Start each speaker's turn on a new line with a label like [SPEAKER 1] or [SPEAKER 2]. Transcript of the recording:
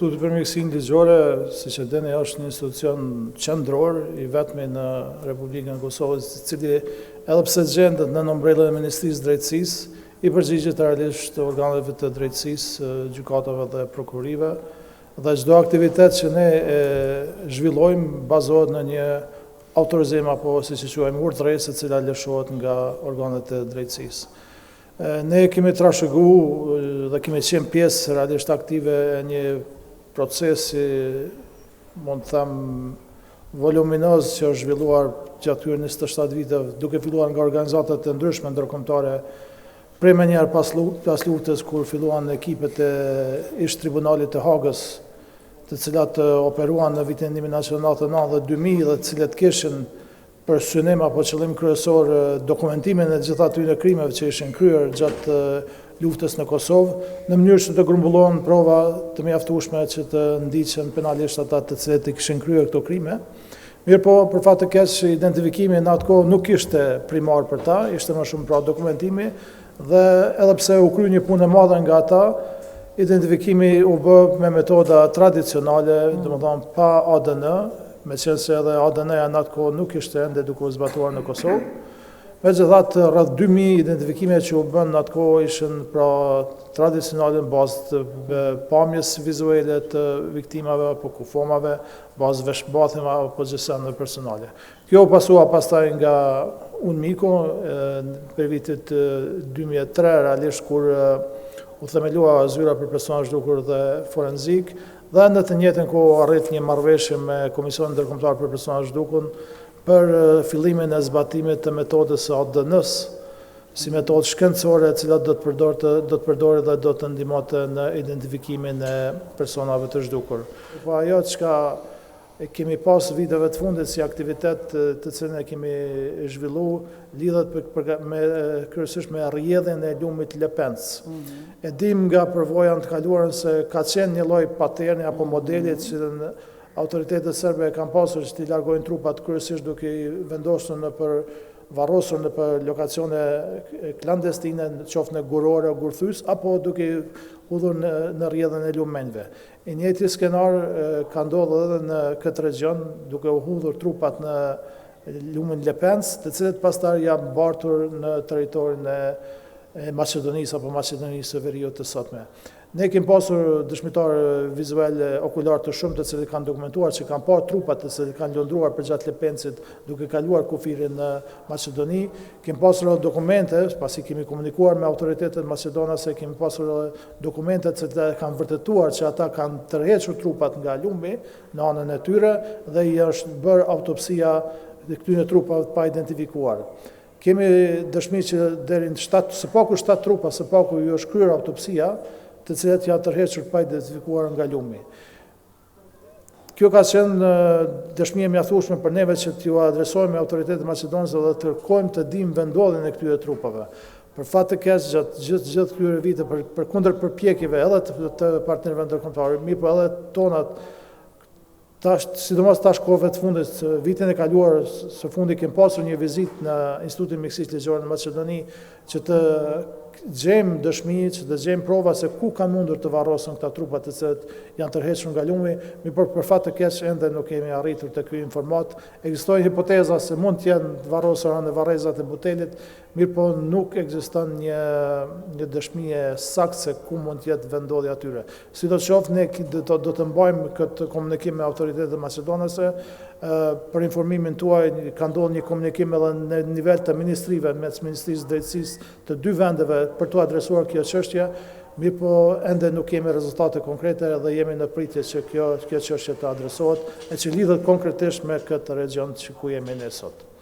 [SPEAKER 1] Instituti për Mjekësinë Ligjore, siç e dini, është një institucion qendror i vetmi në Republikën e Kosovës, i cili edhe pse gjendet në ombrellën e Ministrisë së Drejtësisë, i përgjigjet realisht organeve të drejtësisë, gjykatave dhe prokurorive, dhe çdo aktivitet që ne zhvillojmë bazohet në një autorizim apo siç e quajmë urdhëresë e cila lëshohet nga organet e drejtësisë. Ne kemi trashëguar dhe kemi qenë pjesë realisht aktive e një procesi, mund të them, voluminoz që është zhvilluar gjatë këtyre 27 viteve, duke filluar nga organizatat e ndryshme ndërkombëtare, prej më njëherë pas luftës kur filluan ekipet e ish tribunalit të Hagës, të cilat operuan në vitin 1999 dhe 2000 dhe të cilat kishin për synim apo qëllim kryesor dokumentimin e gjitha atyre krimeve që ishin kryer gjatë luftës në Kosovë, në mënyrë që të grumbullohen prova të mjaftueshme që të ndiqen penalisht ata të cilët i kishin kryer këto krime. Mirë po, për fat të keq, identifikimi në atë kohë nuk ishte primar për ta, ishte më shumë pra dokumentimi, dhe edhe pse u krye një punë e madhe nga ata, identifikimi u bë me metoda tradicionale, domethënë pa ADN, me qenë se edhe ADN-ja në atë kohë nuk ishte ende duke u zbatuar në Kosovë. Megjithatë, rreth 2000 identifikime që u bën në atë kohë ishin pra tradicionale në bazë të pamjes vizuale të viktimave apo kufomave, bazë veshmbathjeve apo gjësave personale. Kjo u pasua pastaj nga UNMIKO për vitit 2003 realisht kur u themelua zyra për persona zhdukur dhe forenzik, dhe në të njëjtën kohë arrit një marrëveshje me Komisionin Ndërkombëtar për Persona Zhdukun për fillimin e zbatimit të metodës së ADN-s si metodë shkencore e cila do të përdorë dhe do të ndihmonte në identifikimin e personave të zhdukur. Po ajo çka kemi pas viteve të fundit si aktivitet të cilën e kemi zhvilluar lidhet kryesisht me rrjedhjen e lumit Lepenc. E dim nga përvoja të kaluara se ka qenë një lloj paterni apo modeli që autoritetet serbe kanë pasur që t'i largojnë trupat kryesisht duke i vendosur varrosur në për lokacione klandestine, qoftë në gurore o gurthys, apo duke hudhur në rrjedhën e lumenjve. I njëjti skenar ka ndodhur edhe në këtë region, duke u hudhur trupat në lumen Lepenc, të cilët pastaj janë mbartur në territorin e Maqedonisë apo Maqedonisë së Veriut të sotme. Ne kemi pasur dëshmitar vizual okular të shumë të cilët kanë dokumentuar që kanë parë trupat të cilët kanë lundruar përgjatë Lepencit duke kaluar kufirin në Maqedoni. Kemi pasur dokumente, pasi kemi komunikuar me autoritetet maqedonase, kemi pasur dokumente që kanë vërtetuar që ata kanë tërhequr trupat nga lumi në anën e tyre dhe i është bërë autopsia dhe këtyre trupave pa identifikuar. Kemi dëshmi që deri në 7 trupa së paku ju është kryer autopsia, të cilat janë tërhequr pa identifikuar nga lumi. Kjo ka qenë dëshmi e mjaftueshme për neve që t'ju adresojmë autoritetet maqedonase dhe të kërkojmë të dimë vendodhjen e këtyre trupave. Për fat të keq gjithë këtyre vite për kundër përpjekjeve edhe të partnerëve ndërkombëtar, mirë po edhe tonat, sidomos tash kohëve të fundit, vitin e kaluar së fundi kemi pasur një vizitë në Institutin Mjekësisë Ligjore në Maqedoni që të gjejmë dëshmi, që të gjejmë prova se ku kanë mundur të varrosen këta trupa të cilët janë tërhequr nga lumi, mirë për fat të keq ende nuk kemi arritur të ky informat. Ekzistojnë hipoteza se mund të jenë varrosura në varrezat e butelit, mirë po nuk ekziston një dëshmi e saktë se ku mund të jetë vendodhja atyre. Sidoqoftë ne do të mbajmë këtë komunikim me autoritetet maqedonase. Për informimin tuaj ka ndodhur një komunikim edhe në nivel të ministrive mes Ministrisë së Drejtësisë të dy vendeve për të adresuar kjo çështje, mirë po ende nuk kemi rezultate konkrete dhe jemi në pritje që kjo çështje të adresohet e që lidhet konkretisht me këtë region ku jemi ne sot.